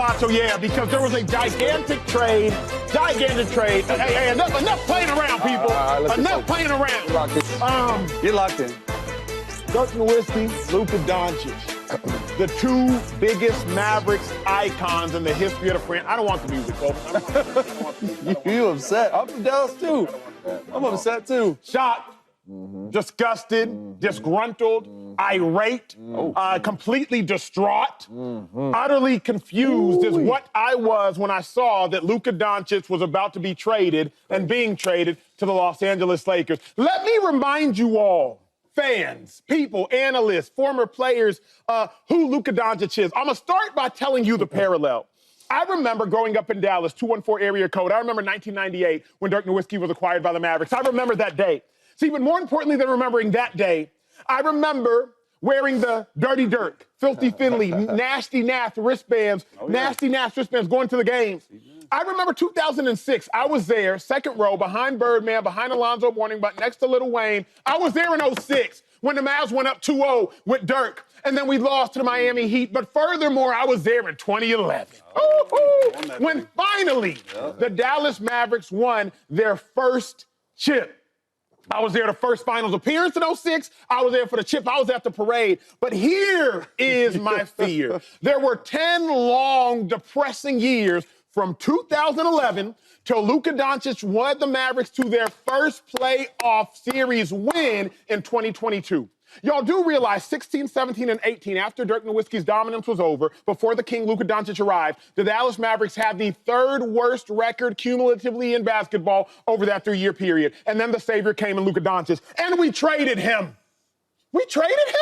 Acho, yeah, because there was a gigantic trade. Hey, enough playing around, people. Enough playing around. You're locked in. Dirk Nowitzki, Luka Dončić, the two biggest Mavericks icons in the history of the franchise. I don't want the music, folks. You upset? I'm from Dallas too. I'm upset too. Shocked, disgusted, disgruntled, irate, completely distraught, utterly confused is what I was when I saw that Luka Dončić was about to be traded and being traded to the Los Angeles Lakers. Let me remind you all, fans, people, analysts, former players, who Luka Dončić is. I'm going to start by telling you the parallel. I remember growing up in Dallas, 214 area code. I remember 1998 when Dirk Nowitzki was acquired by the Mavericks. I remember that day. See, but more importantly than remembering that day, I remember wearing the Dirty Dirk, Filthy Finley, Nasty Nath wristbands, Nasty Nath wristbands going to the games. I remember 2006. I was there, second row, behind Birdman, behind Alonzo Mourning, but next to Lil Wayne. I was there in 06 when the Mavs went up 2-0 with Dirk, and then we lost to the Miami Heat. But furthermore, I was there in 2011. When finally the Dallas Mavericks won their first chip. I was there the first finals appearance in 06. I was there for the chip. I was at the parade. But here is my fear. There were 10 long, depressing years from 2011 till Luka Dončić led the Mavericks to their first playoff series win in 2022. Y'all do realize 16, 17, and 18, after Dirk Nowitzki's dominance was over, before the king Luka Dončić arrived, the Dallas Mavericks had the third worst record cumulatively in basketball over that 3-year period. And then the savior came in Luka Dončić, and we traded him. We traded him?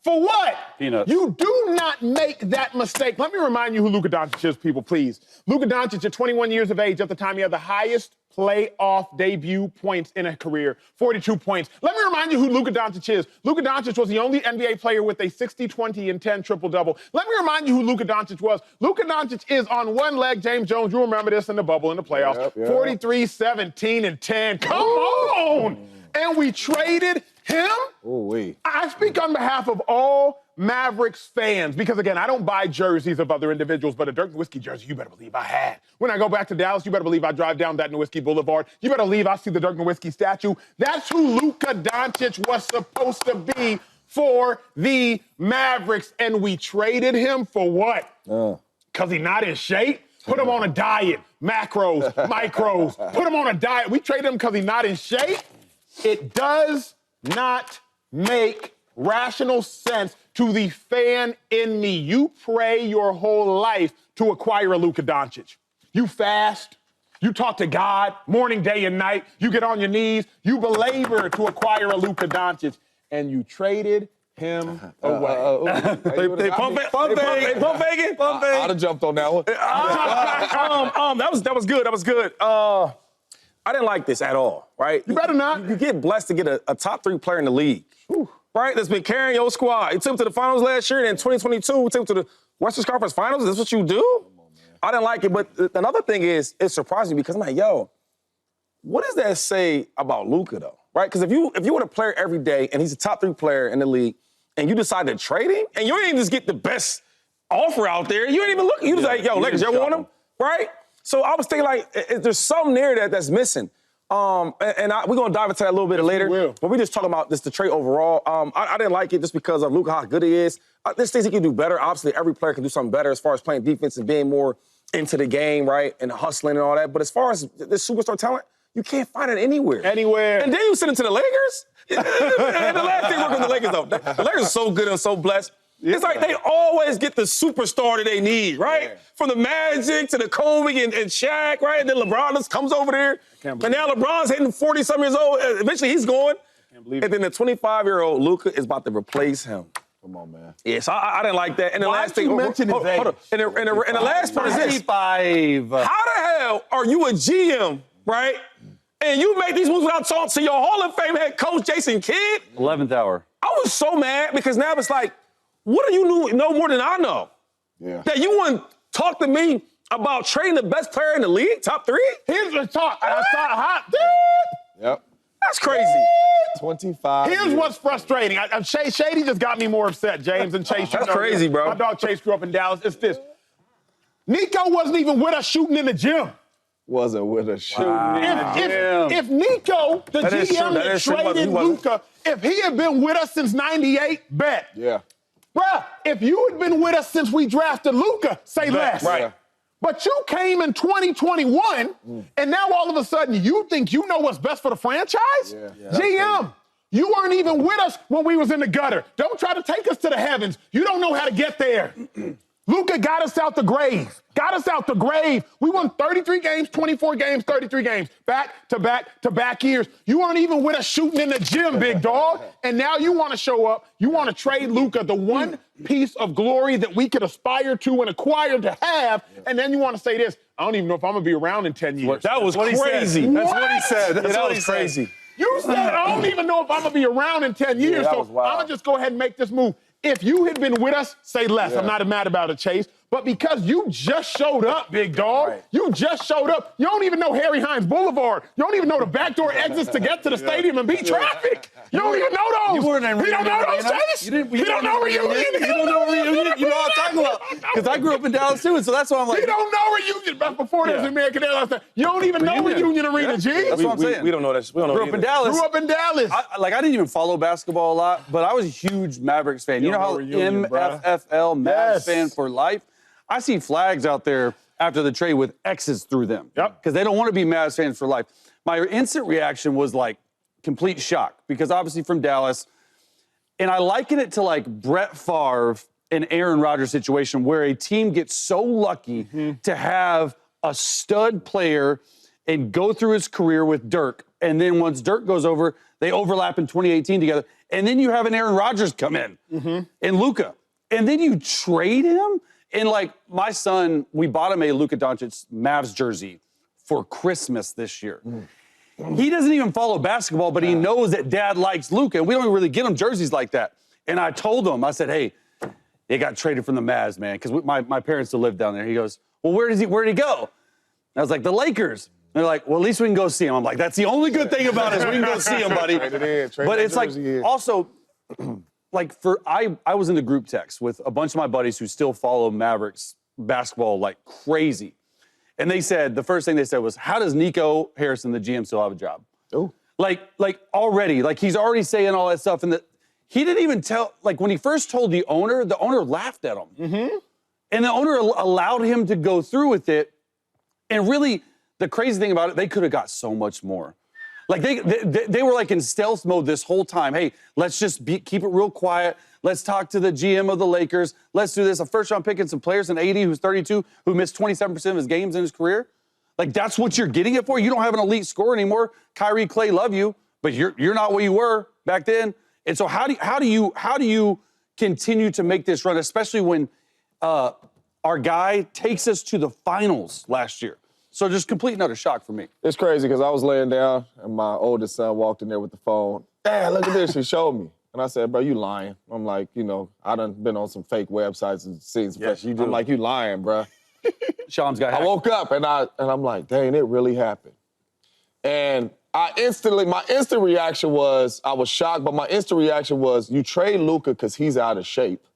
For what? Peanuts. You do not make that mistake. Let me remind you who Luka Dončić is, people, please. Luka Dončić, at 21 years of age, at the time, he had the highest playoff debut points in a career, 42 points. Let me remind you who Luka Dončić is. Luka Dončić was the only NBA player with a 60, 20, and 10 triple-double. Let me remind you who Luka Dončić was. Luka Dončić is on one leg, James Jones, you remember this in the bubble in the playoffs, 43, 17, and 10. Come on! And we traded him? I speak on behalf of all Mavericks fans because, again, I don't buy jerseys of other individuals, but a Dirk Nowitzki jersey, you better believe I had. When I go back to Dallas, you better believe I drive down that Nowitzki Boulevard. You better believe I see the Dirk Nowitzki statue. That's who Luka Dončić was supposed to be for the Mavericks, and we traded him for what? Because he's not in shape? Put him on a diet, macros, micros. Put him on a diet. We traded him because he's not in shape? It does not make rational sense to the fan in me. You pray your whole life to acquire a Luka Dončić. You fast, you talk to God morning, day, and night. You get on your knees, you belabor to acquire a Luka Dončić, and you traded him away. They pump faking. I'd have jumped on that one. That was good. That was good. I didn't like this at all, right? You better not. You get blessed to get a top 3 player in the league, right? That's been carrying your squad. You took him to the finals last year, and in 2022, you took him to the Western Conference Finals. Is this what you do? I didn't like it, but another thing is, it's surprising because I'm like, yo, what does that say about Luka, though, right? Because if you were a player every day, and he's a top 3 player in the league, and you decide to trade him, and you ain't just get the best offer out there, you ain't even look. You just like, yo, Lakers, y'all want him, right? So I was thinking, like, there's something there that's missing. We're going to dive into that a little bit later. But we're just talking about the trade overall. I didn't like it just because of Luka, how good he is. There's things he can do better. Obviously, every player can do something better as far as playing defense and being more into the game, right, and hustling and all that. But as far as this superstar talent, you can't find it anywhere. And then you send him to the Lakers? And the last thing working with the Lakers, though. The Lakers are so good and so blessed. It's like they always get the superstar that they need, right? From the Magic to the Kobe and Shaq, right? And then LeBron just comes over there. And now LeBron's hitting 40-some years old. Eventually he's going. And then the 25-year-old Luka is about to replace him. Come on, man. Yeah, so I didn't like that. And the last thing, you mention his age? Hold on. And the last part is this. 35. How the hell are you a GM, right? And you make these moves without talking to your Hall of Fame head coach, Jason Kidd? 11th hour. I was so mad because now it's like, what do you know more than I know? That you wouldn't talk to me about trading the best player in the league, top 3? Here's the talk. I saw hot. Yep. That's crazy. 25. Here's what's frustrating. Shady just got me more upset, James, and Chase. That's crazy, bro. My dog Chase grew up in Dallas. It's this. Nico wasn't even with us shooting in the gym. Wasn't with us shooting If Nico, the GM that traded Luka, if he had been with us since '98, bet. Yeah. Bruh, if you had been with us since we drafted Luka, say less. Right. But you came in 2021, and now all of a sudden you think you know what's best for the franchise? Yeah. GM, you weren't even with us when we was in the gutter. Don't try to take us to the heavens. You don't know how to get there. Luka got us out the grave. Got us out the grave. We won 33 games, 24 games, 33 games. Back-to-back years. You weren't even with us shooting in the gym, big dog. And now you want to show up. You want to trade Luka, the one piece of glory that we could aspire to and acquire to have. And then you want to say this, I don't even know if I'm going to be around in 10 years. That was crazy. That's what he said. That was crazy. You said, I don't even know if I'm going to be around in 10 years, so I'm going to just go ahead and make this move. If you had been with us, say less. I'm not mad about it, Chase. But because you just showed up, big dog, you just showed up. You don't even know Harry Hines Boulevard. You don't even know the backdoor exits to get to the stadium and beat traffic. You don't even know those. You weren't in don't know those, Chase. You don't know reunion. You don't know reunion. You know what I'm talking about. Because I grew up in Dallas, too, and so that's why I'm like. You don't know reunion. But before there was American Airlines, you don't even know Reunion Arena, G. That's what I'm saying. We don't know that. We don't know Grew up in Dallas. Grew up in Dallas. I didn't even follow basketball a lot, but I was a huge Mavericks fan. You know how MFFL, Mavs fan for life? I see flags out there after the trade with X's through them. Because they don't want to be Mavs fans for life. My instant reaction was like complete shock because obviously from Dallas, and I liken it to like Brett Favre and Aaron Rodgers situation where a team gets so lucky to have a stud player and go through his career with Dirk. And then once Dirk goes over, they overlap in 2018 together. And then you have an Aaron Rodgers come in and Luka. And then you trade him. And like my son, we bought him a Luka Dončić Mavs jersey for Christmas this year. He doesn't even follow basketball, but he knows that dad likes Luka. And we don't really get him jerseys like that. And I told him, I said, hey, he got traded from the Mavs, man, because my parents still live down there. He goes, well, where'd he go? And I was like, the Lakers. And they're like, well, at least we can go see him. I'm like, that's the only good thing about it is we can go see him, buddy. But it's like, also, like I was in the group text with a bunch of my buddies who still follow Mavericks basketball like crazy. And they said, the first thing they said was, how does Nico Harrison, the GM, still have a job? Oh. Like already, like he's already saying all that stuff. And he didn't even tell, like when he first told the owner laughed at him. And the owner allowed him to go through with it. And really, the crazy thing about it, they could have got so much more. Like they were like in stealth mode this whole time. Hey, let's just keep it real quiet. Let's talk to the GM of the Lakers. Let's do this. A first-round pick and some players, an 80 who's 32, who missed 27% of his games in his career. Like that's what you're getting it for. You don't have an elite scorer anymore. Kyrie, Clay love you, but you're not what you were back then. And so how do you continue to make this run, especially when our guy takes us to the finals last year? So just complete another shock for me. It's crazy because I was laying down and my oldest son walked in there with the phone. Dad, look at this. He showed me. And I said, bro, you lying. I'm like, I done been on some fake websites and seen some Yes, you do. I'm like, you lying, bro. Shams got hacked. I woke up and I'm like, dang, it really happened. And my instant reaction was, I was shocked, but my instant reaction was, you trade Luka because he's out of shape.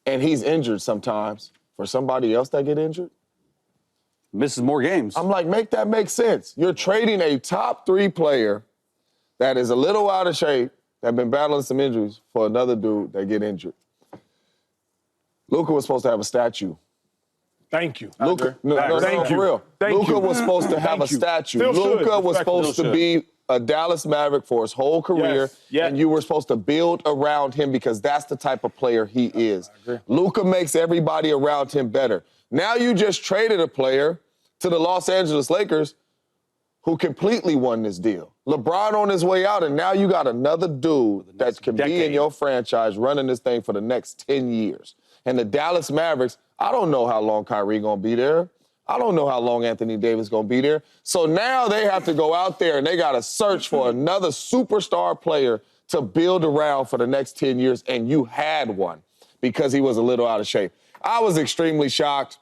And he's injured sometimes. For somebody else that get injured, misses more games. I'm like, make that make sense. You're trading a top 3 player that is a little out of shape, that been battling some injuries, for another dude that get injured. Luka was supposed to have a statue. Thank you. Luka, Thank you. for real. Luka was supposed to have a statue. Luka was supposed to be a Dallas Maverick for his whole career, and you were supposed to build around him because that's the type of player he is. Luka makes everybody around him better. Now you just traded a player to the Los Angeles Lakers who completely won this deal. LeBron on his way out, and now you got another dude that can be in your franchise running this thing for the next 10 years. And the Dallas Mavericks, I don't know how long Kyrie gonna be there. I don't know how long Anthony Davis gonna be there. So now they have to go out there and they gotta search for another superstar player to build around for the next 10 years, and you had one because he was a little out of shape. I was extremely shocked.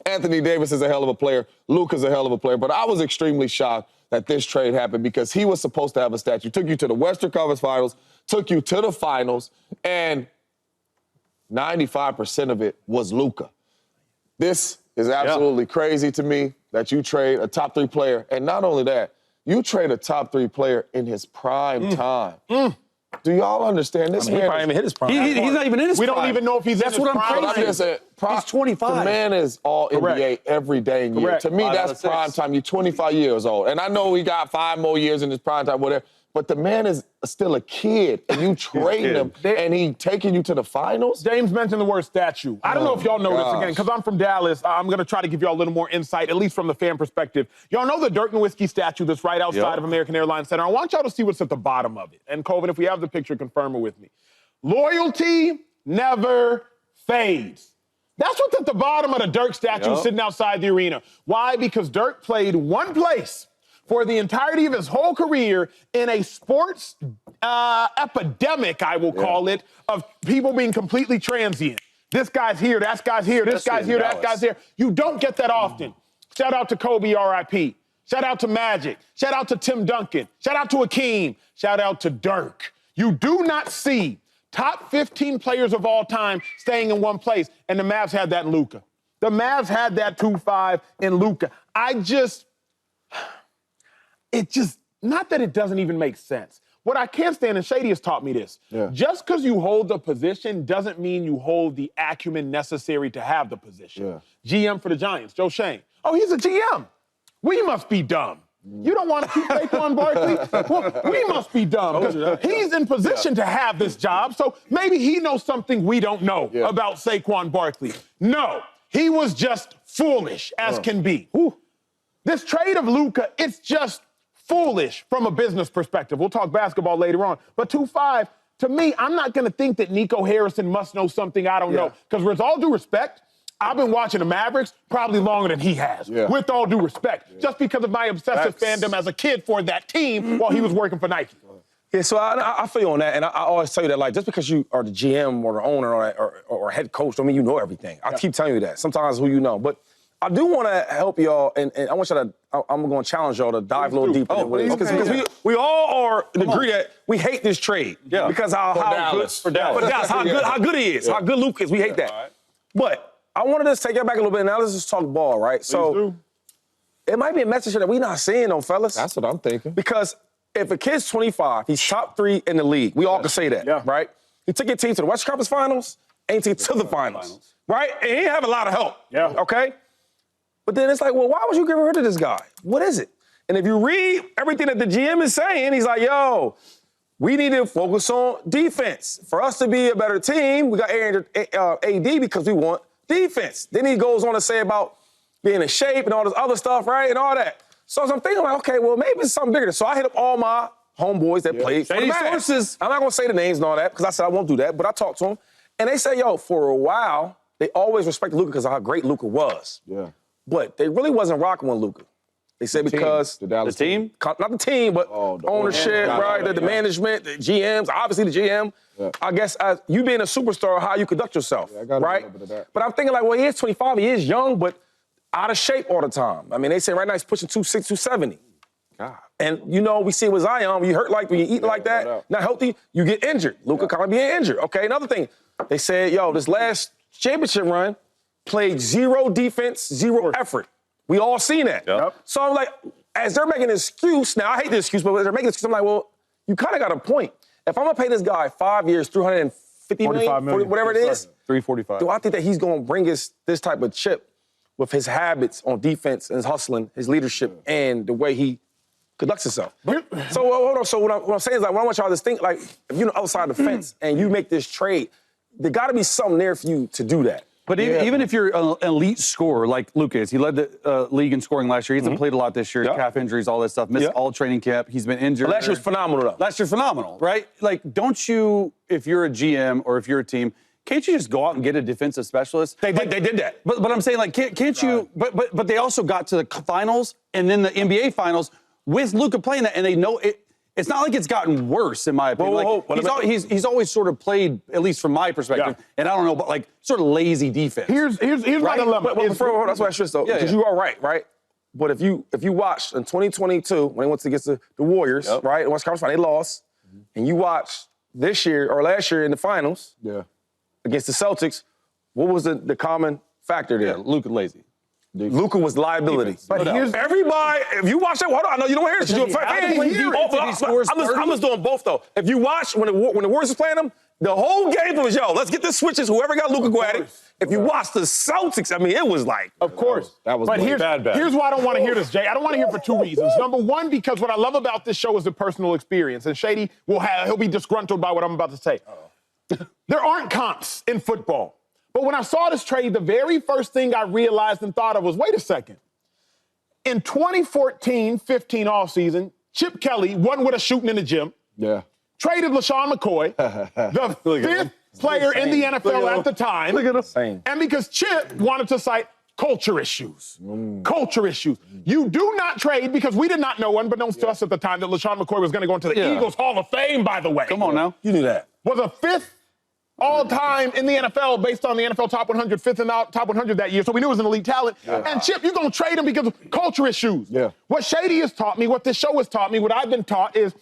Anthony Davis is a hell of a player. Luka's a hell of a player. But I was extremely shocked that this trade happened because he was supposed to have a statue. Took you to the Western Conference Finals, took you to the finals, and 95% of it was Luka. This is absolutely crazy to me that you trade a top 3 player. And not only that, you trade a top 3 player in his prime time. Do y'all understand this? He probably even hit his prime. He's not even in his prime. We don't even know if he's in his prime. I'm just saying, he's 25. The man is all NBA every dang year. To me, that's prime time. You're 25 years old. And I know he got 5 more years in his prime time, whatever. But the man is still a kid, and you trade him, and he taking you to the finals? James mentioned the word statue. I don't know if y'all know this again, because I'm from Dallas. I'm going to try to give y'all a little more insight, at least from the fan perspective. Y'all know the Dirk Nowitzki statue that's right outside of American Airlines Center. I want y'all to see what's at the bottom of it. And, Colvin, if we have the picture, confirm it with me. Loyalty never fades. That's what's at the bottom of the Dirk statue sitting outside the arena. Why? Because Dirk played one place for the entirety of his whole career in a sports epidemic, I will call it, of people being completely transient. This guy's here, that guy's here, this guy's here, that guy's here. You don't get that often. Shout out to Kobe, R.I.P. Shout out to Magic. Shout out to Tim Duncan. Shout out to Akeem. Shout out to Dirk. You do not see top 15 players of all time staying in one place, and the Mavs had that in Luka. The Mavs had that 2-5 in Luka. Not that it doesn't even make sense. What I can't stand, and Shady has taught me this, just because you hold the position doesn't mean you hold the acumen necessary to have the position. GM for the Giants, Joe Shane. Oh, he's a GM. We must be dumb. You don't want to keep Saquon Barkley? Well, we must be dumb. He's in position to have this job, so maybe he knows something we don't know about Saquon Barkley. No, he was just foolish as can be. This trade of Luka, it's just foolish from a business perspective. We'll talk basketball later on. But 2-5, to me, I'm not going to think that Nico Harrison must know something I don't know. Because with all due respect, I've been watching the Mavericks probably longer than he has, with all due respect, just because of my obsessive fandom as a kid for that team while he was working for Nike. Yeah, so I feel you on that, and I always tell you that, like, just because you are the GM or the owner or head coach don't mean you know everything. I keep telling you that. Sometimes who you know. But I do want to help y'all, and I want y'all to, I'm going to challenge y'all to dive a little deeper. Because we all are agree that we hate this trade. Because how good he is, how good Luka is. We hate that. But I wanted to take it back a little bit. Now let's just talk ball, right? So it might be a message that we're not seeing, though, fellas. That's what I'm thinking. Because if a kid's 25, he's top 3 in the league. We all can say that, right? He took your team to the Western Conference Finals, and he took it to the finals, right? And he didn't have a lot of help, okay? But then it's like, well, why would you get rid of this guy? What is it? And if you read everything that the GM is saying, he's like, yo, we need to focus on defense. For us to be a better team, we got AD because we want defense. Then he goes on to say about being in shape and all this other stuff, right, and all that. So I'm thinking, like, okay, well, maybe it's something bigger. So I hit up all my homeboys that played for the Mavs. I'm not going to say the names and all that because I said I won't do that, but I talked to them. And they said, yo, for a while, they always respected Luka because of how great Luka was. But they really wasn't rocking with Luka. They said because the team? Not the team, but ownership, right? The management, the GMs, obviously the GM. I guess as you being a superstar, how you conduct yourself, right? But I'm thinking like, well, he is 25, he is young, but out of shape all the time. I mean, they say right now he's pushing 260, 270. And, you know, we see it with Zion. When you hurt like, when you eat like that, not healthy, you get injured. Luka kind of being injured. Okay, another thing. They said, yo, this last championship run, played 0 defense, 0 effort. We all seen that. So I'm like, as they're making an excuse, now I hate this excuse, but as they're making an excuse, I'm like, well, you kind of got a point. If I'm going to pay this guy 5 years, $350 million, whatever it is, $345. do I think that he's going to bring us this type of chip with his habits on defense and his hustling, his leadership, and the way he conducts himself? So hold on. So what I'm saying is, like, what I want y'all to think, like, if you're on the other side of the fence and you make this trade, there got to be something there for you to do that. But even if you're an elite scorer like Luka is, he led the league in scoring last year. He hasn't played a lot this year, calf injuries, all that stuff. Missed all training camp. He's been injured. But last year was phenomenal, though. Last year phenomenal, right? Like, don't you, if you're a GM or if you're a team, can't you just go out and get a defensive specialist? They did that. But I'm saying, like, can't you? But they also got to the finals and then the NBA finals with Luka playing that, and they know it. It's not like it's gotten worse, in my opinion. He's always sort of played, at least from my perspective, and I don't know, but like sort of lazy defense. Here's my dilemma. That's why I stress though, because you are right? But if you watched in 2022 when they went against the Warriors, right, in West Conference Final, they lost, and you watched this year or last year in the finals against the Celtics, what was the common factor there. Luka lazy. Luka was liability. But here's everybody. If you watch that, hold on. I know you don't hear this. You're a fan. I'm just doing both though. If you watch when the Warriors was playing them, the whole game was let's get the switches. Whoever got Luka, go at it. If you watch the Celtics, I mean, it was like. Of course. That was but here's why I don't want to hear this, Jay. I don't want to hear it for two reasons. Number one, because what I love about this show is the personal experience, and Shady he'll be disgruntled by what I'm about to say. There aren't comps in football. But when I saw this trade, the very first thing I realized and thought of was, wait a second. In 2014-15 offseason, Chip Kelly wasn't with us shooting in the gym. Yeah. Traded LeSean McCoy, the fifth player in the NFL at the time. Look at him. And because Chip wanted to cite culture issues. Culture issues. You do not trade, because we did not know, unbeknownst to us at the time, that LeSean McCoy was going to go into the Eagles Hall of Fame, by the way. Come on now. You knew that. Was a fifth all-time in the NFL based on the NFL Top 100, fifth in the Top 100 that year. So we knew it was an elite talent. And Chip, you're going to trade him because of culture issues. What Shady has taught me, what this show has taught me, what I've been taught is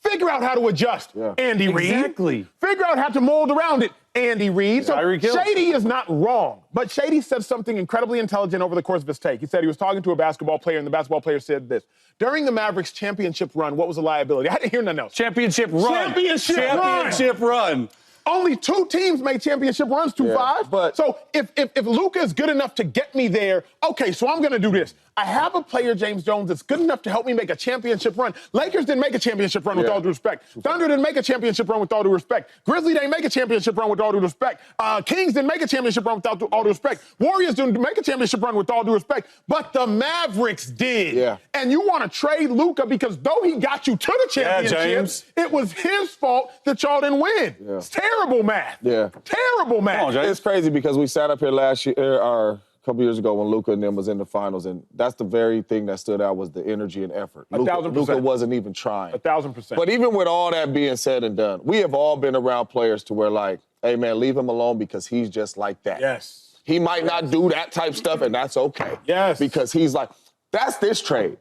figure out how to adjust, Andy Reid. Exactly. Figure out how to mold around it, Andy Reid. So Shady is not wrong, but Shady said something incredibly intelligent over the course of his take. He said he was talking to a basketball player, and the basketball player said this. During the Mavericks championship run, what was the liability? I didn't hear nothing else. Championship run. Championship run. Only two teams made championship runs, 2-5. But so if Luka is good enough to get me there, okay, so I'm going to do this. I have a player, James Jones, that's good enough to help me make a championship run. Lakers didn't make a championship run with all due respect. Thunder didn't make a championship run with all due respect. Grizzlies didn't make a championship run with all due respect. Kings didn't make a championship run with all due respect. Warriors didn't make a championship run with all due respect. But the Mavericks did. And you want to trade Luka because though he got you to the championship, it was his fault that y'all didn't win. It's terrible math. Terrible math. It's crazy because we sat up here last year, a couple years ago when Luka and them was in the finals, and that's the very thing that stood out was the energy and effort. 1,000%. Luka wasn't even trying. 1,000%. But even with all that being said and done, we have all been around players to where like, hey man, leave him alone because he's just like that. He might not do that type stuff, and that's okay. Because he's like, that's this trade.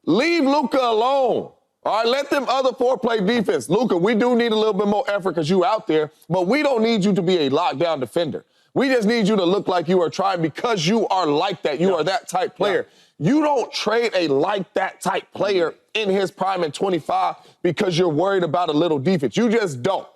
Leave Luka alone. All right, let them other four play defense. Luka, we do need a little bit more effort because you out there, but we don't need you to be a lockdown defender. We just need you to look like you are trying because you are like that. You are that type player. You don't trade a like that type player in his prime at 25 because you're worried about a little defense. You just don't.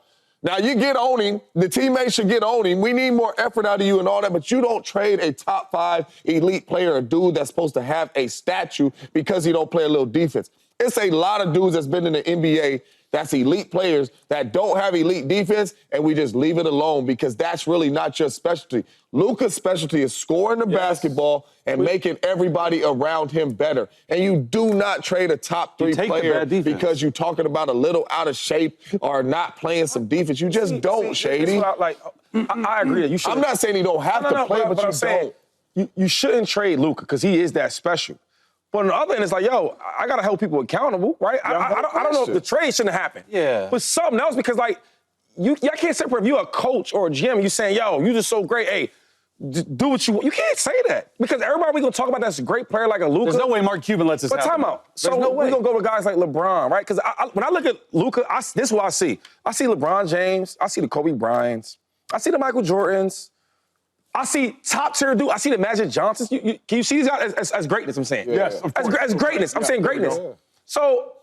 Now, you get on him. The teammates should get on him. We need more effort out of you and all that, but you don't trade a top 5 elite player, a dude that's supposed to have a statue because he don't play a little defense. It's a lot of dudes that's been in the NBA that's elite players that don't have elite defense, and we just leave it alone because that's really not your specialty. Luka's specialty is scoring the basketball and making everybody around him better. And you do not trade a top 3 player because you're talking about a little out of shape or not playing some defense. You just don't, Shady. I agree that you should. I'm not saying you don't have to play, but you don't. You shouldn't trade Luka because he is that special. But on the other end, it's like, yo, I got to hold people accountable, right? I don't know if the trade shouldn't happen. But something else, because, like, y'all can't separate if you're a coach or a GM and you're saying, yo, you just so great, hey, do what you want. You can't say that. Because everybody we're going to talk about that's a great player like a Luka. There's no way Mark Cuban lets us happen. But time out. So we're going to go to guys like LeBron, right? Because when I look at Luka, this is what I see. I see LeBron James. I see the Kobe Bryants. I see the Michael Jordans. I see top-tier dude. I see the Magic Johnsons. Can you see these guys as greatness, I'm saying? Yes, of course. As greatness. I'm saying greatness. So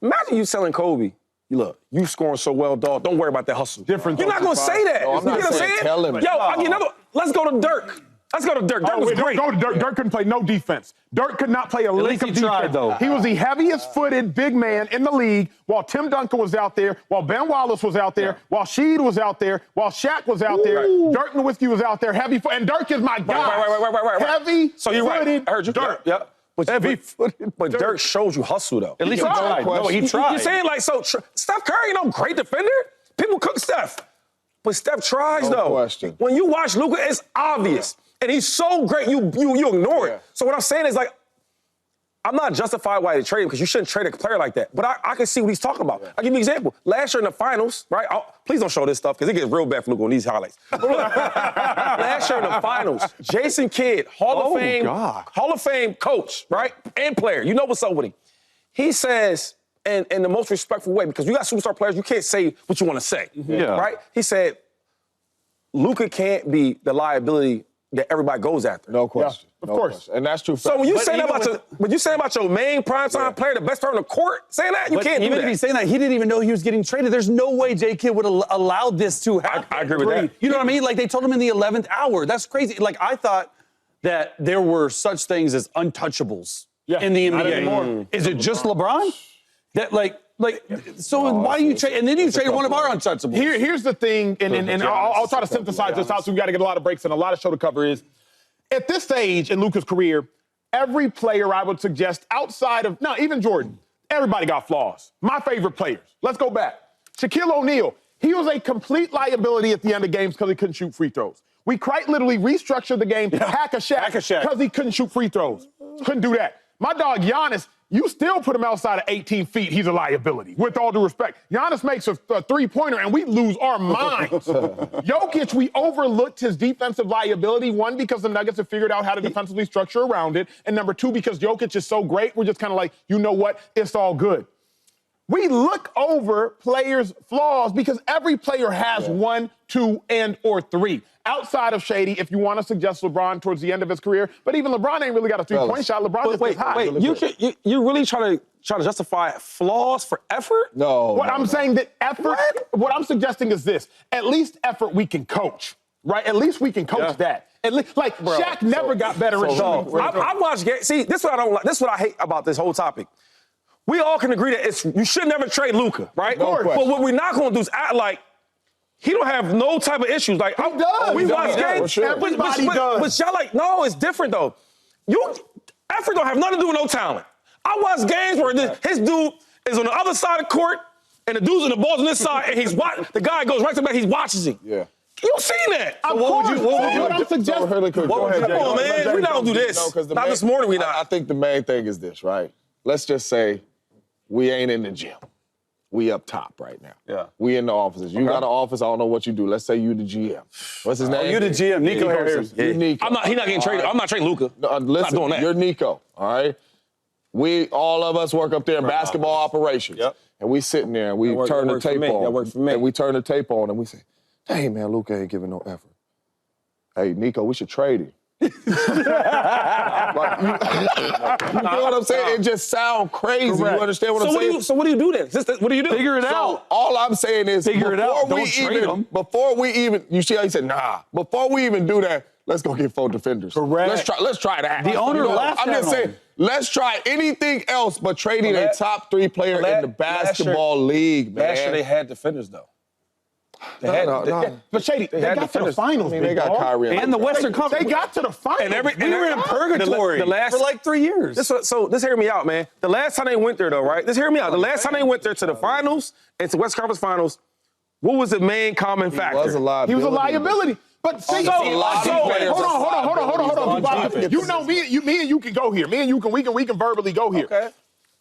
imagine you telling Kobe, look, you scoring so well, dog. Don't worry about that hustle. You're not going to say that. No, I'm not saying tell him. Yo, I'll give you another. Let's go to Dirk. Let's go to Dirk. Dirk was great. Go to Dirk. Dirk couldn't play no defense. Dirk could not play a lick of defense. Tried, though. He was the heaviest-footed big man in the league while Tim Duncan was out there, while Ben Wallace was out there, while Sheed was out there, while Shaq was out there, Dirk Nowitzki was out there, heavy-footed. And Dirk is my guy. Right. Heavy-footed. So you're right. I heard you. Dirk. But Dirk showed you hustle, though. At least he tried. No, he tried. You're saying, like, so Steph Curry, great defender. People cook Steph. But Steph tries, though. Question. When you watch Luka, it's obvious. And he's so great, you ignore it. So what I'm saying is, like, I'm not justified why they trade him because you shouldn't trade a player like that. But I can see what he's talking about. I'll give you an example. Last year in the finals, right? Please don't show this stuff because it gets real bad for Luka on these highlights. Last year in the finals, Jason Kidd, Hall of Fame coach, right? And player. You know what's up with him. He says, in the most respectful way, because you got superstar players, you can't say what you want to say. Right? He said, Luka can't be the liability that everybody goes after. No question. Yeah, of course. Question. And that's true. So when you say about your main primetime player, the best player on the court, saying that, you can't do that. Even if he's saying that, he didn't even know he was getting traded. There's no way J-Kidd would have allowed this to happen. I agree with that. You know what I mean? Like, they told him in the 11th hour. That's crazy. Like, I thought that there were such things as untouchables in the NBA. Is it just LeBron? That, so why do you trade? And then you trade one of our untouchables. Here's the thing, and I'll try to synthesize this out so we got to get a lot of breaks and a lot of show to cover is, at this stage in Luka's career, every player I would suggest outside of, even Jordan, everybody got flaws. My favorite players. Let's go back. Shaquille O'Neal, he was a complete liability at the end of games because he couldn't shoot free throws. We quite literally restructured the game, hack a Shaq, because he couldn't shoot free throws. Couldn't do that. My dog Giannis, you still put him outside of 18 feet, he's a liability, with all due respect. Giannis makes a three-pointer, and we lose our minds. Jokic, we overlooked his defensive liability, one, because the Nuggets have figured out how to defensively structure around it, and number two, because Jokic is so great, we're just kind of like, you know what, it's all good. We look over players' flaws because every player has one, two, or three. Outside of Shady, if you want to suggest LeBron towards the end of his career, but even LeBron ain't really got a three-point shot. LeBron just gets hot. Wait, you really try to justify flaws for effort? No. I'm saying that effort, what I'm suggesting is this. At least effort we can coach, right? At least we can coach that. At least, Shaq never got better at shooting. I watched games. See, this is what I don't like. This is what I hate about this whole topic. We all can agree that you should never trade Luka, right? No but what we're not going to do is act like he don't have no type of issues. Like, he does. We watch games. Everybody does. But y'all like, no, it's different, though. Effort don't have nothing to do with no talent. I watch games where his dude is on the other side of the court, and the dude's on the ball's on this side, and the guy goes right to the back, he's watching him. Yeah. You seen that? So what would you suggest? Come on, man. We not going to do this. Not this morning, we not. I think the main thing is this, right? Let's just say we ain't in the gym. We up top right now. Yeah. We in the offices. You got an office, I don't know what you do. Let's say you the GM. What's his name? You the GM, Nico Harrison. You're Nico. He's not getting traded. I'm not trading Luka. No, listen, not doing that. You're Nico, all right? All of us work up there in basketball operations. Yep. And we sitting there and we turn the tape on. That worked for me. And we turn the tape on and we say, dang, man, Luka ain't giving no effort. Hey, Nico, we should trade him. You know what I'm saying? It just sounds crazy. Correct. You understand what I'm saying? So what do you do then? What do you do? Figure it out. All I'm saying is, Figure it out. Don't trade him. Before we even, you see how he said, nah. Before we even do that, let's go get 4 defenders. Correct. Let's try that. The owner laughed I'm at just saying, him. let's try anything else but trading a top 3 player in the basketball league, man. Last year they had defenders, though. But Shady, they got to the finals. They got Kyrie And the Western Conference. They got to the finals. We were in purgatory for like 3 years. This hear me out, man. The last time they went there, though, right? This hear me out. The last time they went there to the finals and to West Conference Finals, what was the main common factor? He was a liability. But see, hold on. You know, me and you can go here. Me and you can, we can verbally go here. Okay.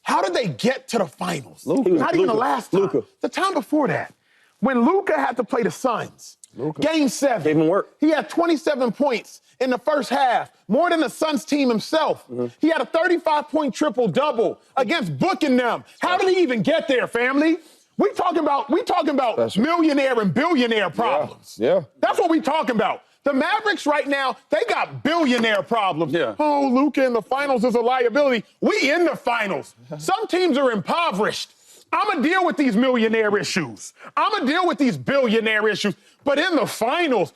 How did they get to the finals? Luka. Not even the last time. Luka. The time before that. When Luka had to play the Suns, Game 7, Gave him work. He had 27 points in the first half, more than the Suns team himself. He had a 35-point triple-double against Book and them. How did he even get there, family? We talking about millionaire and billionaire problems. Yeah. That's what we talking about. The Mavericks right now, they got billionaire problems. Yeah. Oh, Luka in the finals is a liability. We in the finals. Some teams are impoverished. I'm going to deal with these millionaire issues. I'm going to deal with these billionaire issues. But in the finals.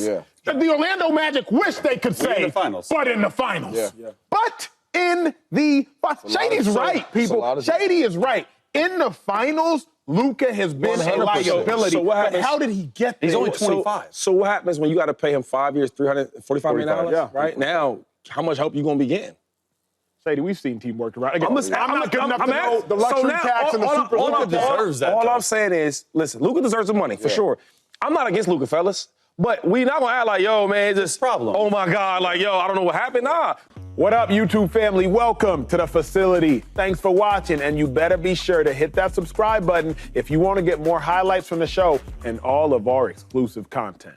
Yeah. The Orlando Magic wish they could say, in the finals. But in the finals. Yeah. But in the finals. Shady's right, people. Shady is right. In the finals, Luka has been 100%. A liability. So what happens? But how did he get there? He's only 25. So what happens when you got to pay him 5 years, $345 million? Yeah. Right now, how much help you going to be getting? Shady, we've seen teamwork around. Again, I'm not good enough to know know the luxury tax and the super. Luka deserves that. All I'm saying is, listen, Luka deserves the money, for sure. I'm not against Luka, fellas. But we not going to act like, yo, man, just, oh, my God, like, yo, I don't know what happened. Nah. What up, YouTube family? Welcome to the facility. Thanks for watching, and you better be sure to hit that subscribe button if you want to get more highlights from the show and all of our exclusive content.